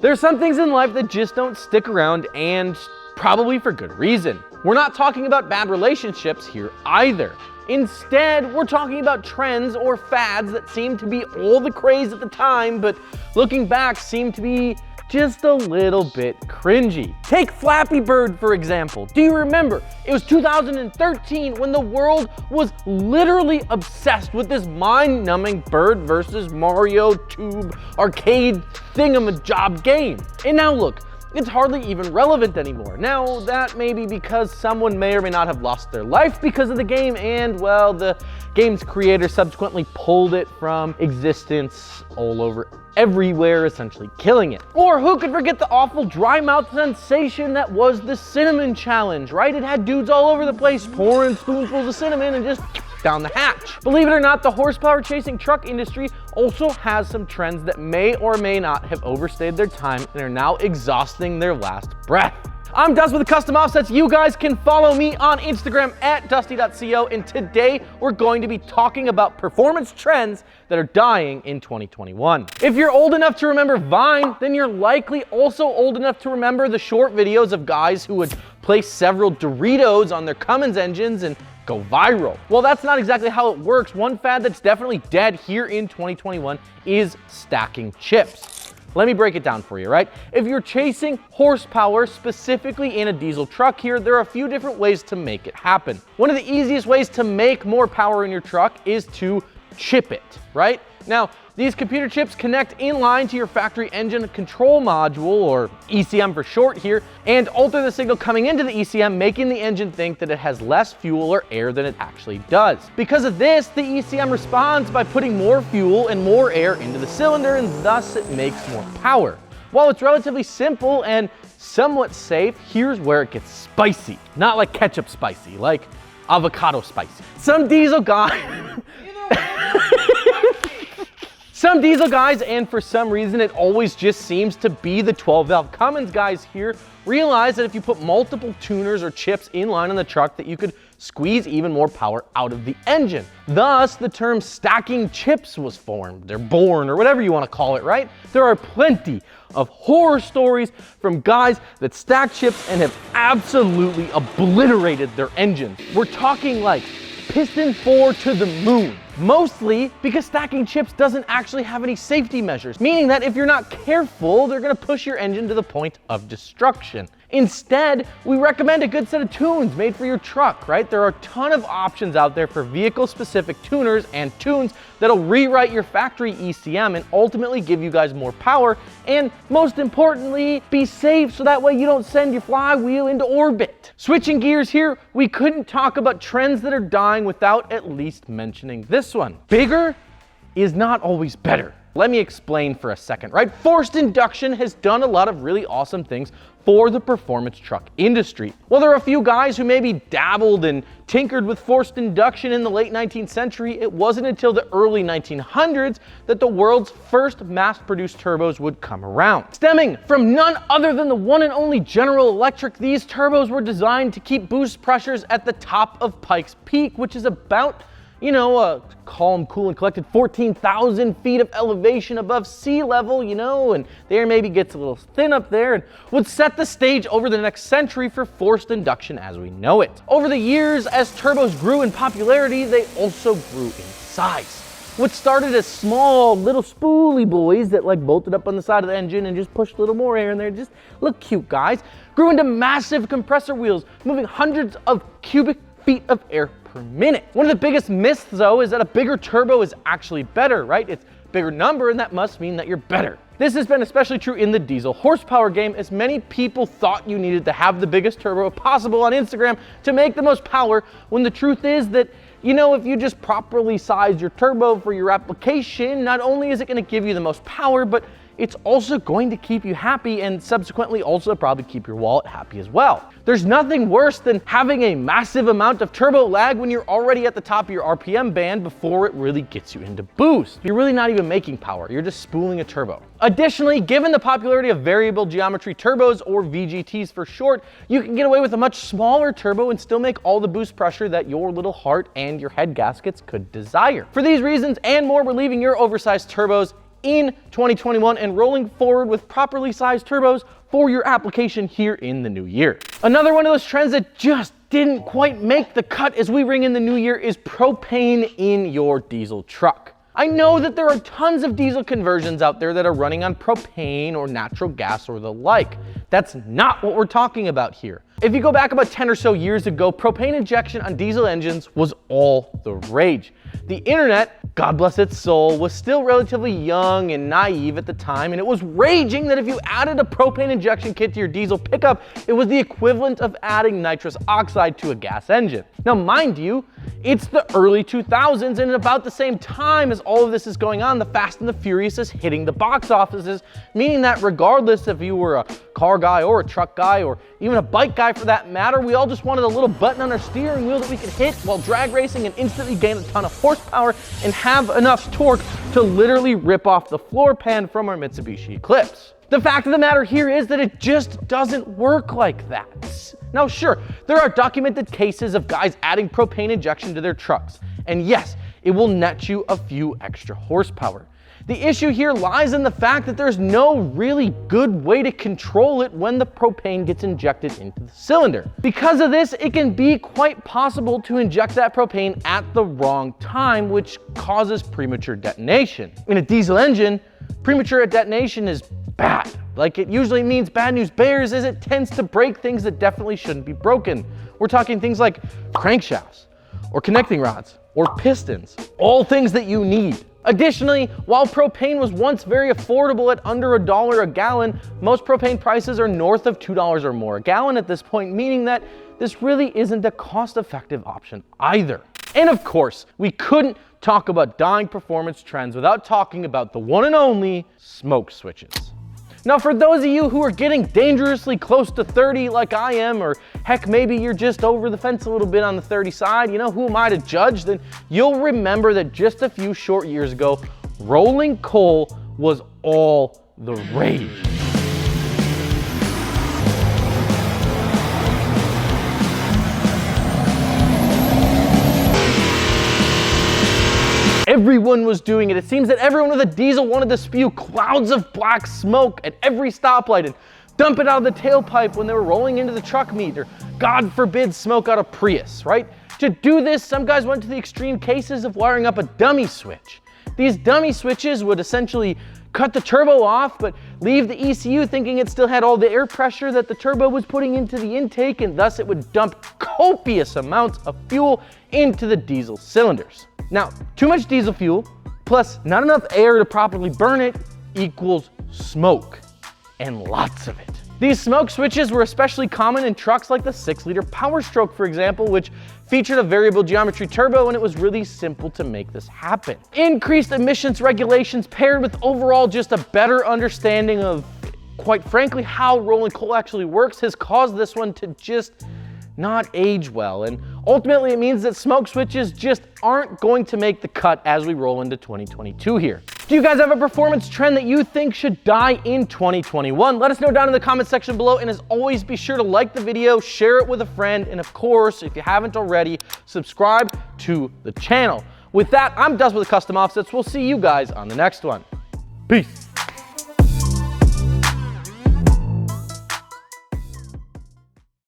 There are some things in life that just don't stick around, and probably for good reason. We're not talking about bad relationships here either. Instead, we're talking about trends or fads that seem to be all the craze at the time, but looking back seem to be just a little bit cringy. Take Flappy Bird, for example. Do you remember? It was 2013 when the world was literally obsessed with this mind-numbing Bird versus Mario Tube arcade thingamajob game. And now look, it's hardly even relevant anymore. Now, that may be because someone may or may not have lost their life because of the game, and well, the game's creator subsequently pulled it from existence all over everywhere, essentially killing it. Or who could forget the awful dry mouth sensation that was the cinnamon challenge, right? It had dudes all over the place pouring spoonfuls of cinnamon and just down the hatch. Believe it or not, the horsepower chasing truck industry also has some trends that may or may not have overstayed their time and are now exhausting their last breath. I'm Dustin with Custom Offsets. You guys can follow me on Instagram at dusty.co, and today we're going to be talking about performance trends that are dying in 2021. If you're old enough to remember Vine, then you're likely also old enough to remember the short videos of guys who would place several Doritos on their Cummins engines and go viral. Well, that's not exactly how it works. One fad that's definitely dead here in 2021 is stacking chips. Let me break it down for you, right? If you're chasing horsepower, specifically in a diesel truck here, there are a few different ways to make it happen. One of the easiest ways to make more power in your truck is to chip it, right? Now, these computer chips connect in line to your factory engine control module, or ECM for short here, and alter the signal coming into the ECM, making the engine think that it has less fuel or air than it actually does. Because of this, the ECM responds by putting more fuel and more air into the cylinder, and thus it makes more power. While it's relatively simple and somewhat safe, here's where it gets spicy. Not like ketchup spicy, like avocado spicy. Some diesel guys, and for some reason it always just seems to be the 12-valve Cummins guys here, realize that if you put multiple tuners or chips in line on the truck, that you could squeeze even more power out of the engine. Thus, the term stacking chips was formed, or born, or whatever you want to call it, right? There are plenty of horror stories from guys that stack chips and have absolutely obliterated their engines. We're talking like piston 4 to the moon. Mostly because stacking chips doesn't actually have any safety measures, meaning that if you're not careful, they're gonna push your engine to the point of destruction. Instead, we recommend a good set of tunes made for your truck, right? There are a ton of options out there for vehicle-specific tuners and tunes that'll rewrite your factory ECM and ultimately give you guys more power, and most importantly, be safe so that way you don't send your flywheel into orbit. Switching gears here, we couldn't talk about trends that are dying without at least mentioning this one. Bigger is not always better. Let me explain for a second, right? Forced induction has done a lot of really awesome things for the performance truck industry. Well, there are a few guys who maybe dabbled and tinkered with forced induction in the late 19th century. It wasn't until the early 1900s that the world's first mass-produced turbos would come around. Stemming from none other than the one and only General Electric, these turbos were designed to keep boost pressures at the top of Pike's Peak, which is about, a calm, cool, and collected 14,000 feet of elevation above sea level, and the air maybe gets a little thin up there, and would set the stage over the next century for forced induction as we know it. Over the years, as turbos grew in popularity, they also grew in size. What started as small little spoolie boys that bolted up on the side of the engine and just pushed a little more air in there, just look cute guys, grew into massive compressor wheels, moving hundreds of cubic feet of air per minute. One of the biggest myths though is that a bigger turbo is actually better, right? It's a bigger number and that must mean that you're better. This has been especially true in the diesel horsepower game, as many people thought you needed to have the biggest turbo possible on Instagram to make the most power, when the truth is that, if you just properly size your turbo for your application, not only is it going to give you the most power, but it's also going to keep you happy and subsequently also probably keep your wallet happy as well. There's nothing worse than having a massive amount of turbo lag when you're already at the top of your RPM band before it really gets you into boost. You're really not even making power, you're just spooling a turbo. Additionally, given the popularity of variable geometry turbos, or VGTs for short, you can get away with a much smaller turbo and still make all the boost pressure that your little heart and your head gaskets could desire. For these reasons and more, we're leaving your oversized turbos in 2021 and rolling forward with properly sized turbos for your application here in the new year. Another one of those trends that just didn't quite make the cut as we ring in the new year is propane in your diesel truck. I know that there are tons of diesel conversions out there that are running on propane or natural gas or the like. That's not what we're talking about here. If you go back about 10 or so years ago, propane injection on diesel engines was all the rage. The internet, God bless its soul, was still relatively young and naive at the time, and it was raging that if you added a propane injection kit to your diesel pickup, it was the equivalent of adding nitrous oxide to a gas engine. Now, mind you, it's the early 2000s, and at about the same time as all of this is going on, the Fast and the Furious is hitting the box offices, meaning that regardless if you were a car guy or a truck guy or even a bike guy for that matter, we all just wanted a little button on our steering wheel that we could hit while drag racing and instantly gain a ton of horsepower and have enough torque to literally rip off the floor pan from our Mitsubishi Eclipse. The fact of the matter here is that it just doesn't work like that. Now sure, there are documented cases of guys adding propane injection to their trucks, and yes, it will net you a few extra horsepower. The issue here lies in the fact that there's no really good way to control it when the propane gets injected into the cylinder. Because of this, it can be quite possible to inject that propane at the wrong time, which causes premature detonation. In a diesel engine, premature detonation is bad. Like it usually means bad news bears, as it tends to break things that definitely shouldn't be broken. We're talking things like crankshafts, or connecting rods, or pistons, all things that you need. Additionally, while propane was once very affordable at under $1 a gallon, most propane prices are north of $2 or more a gallon at this point, meaning that this really isn't a cost-effective option either. And of course, we couldn't talk about dying performance trends without talking about the one and only smoke switches. Now, for those of you who are getting dangerously close to 30 like I am, or heck, maybe you're just over the fence a little bit on the 30 side, you know, who am I to judge? Then you'll remember that just a few short years ago, rolling coal was all the rage. Everyone was doing it. It seems that everyone with a diesel wanted to spew clouds of black smoke at every stoplight and dump it out of the tailpipe when they were rolling into the truck meet, or God forbid, smoke out a Prius, right? To do this, some guys went to the extreme cases of wiring up a dummy switch. These dummy switches would essentially cut the turbo off, but leave the ECU thinking it still had all the air pressure that the turbo was putting into the intake, and thus it would dump copious amounts of fuel into the diesel cylinders. Now, too much diesel fuel, plus not enough air to properly burn it, equals smoke, and lots of it. These smoke switches were especially common in trucks like the 6-liter Power Stroke, for example, which featured a variable geometry turbo, and it was really simple to make this happen. Increased emissions regulations paired with overall just a better understanding of, quite frankly, how rolling coal actually works has caused this one to just not age well, and ultimately it means that smoke switches just aren't going to make the cut as we roll into 2022 here. Do you guys have a performance trend that you think should die in 2021? Let us know down in the comment section below, and as always, be sure to like the video, share it with a friend, and of course, if you haven't already, subscribe to the channel. With that, I'm Dustin with Custom Offsets. We'll see you guys on the next one. Peace.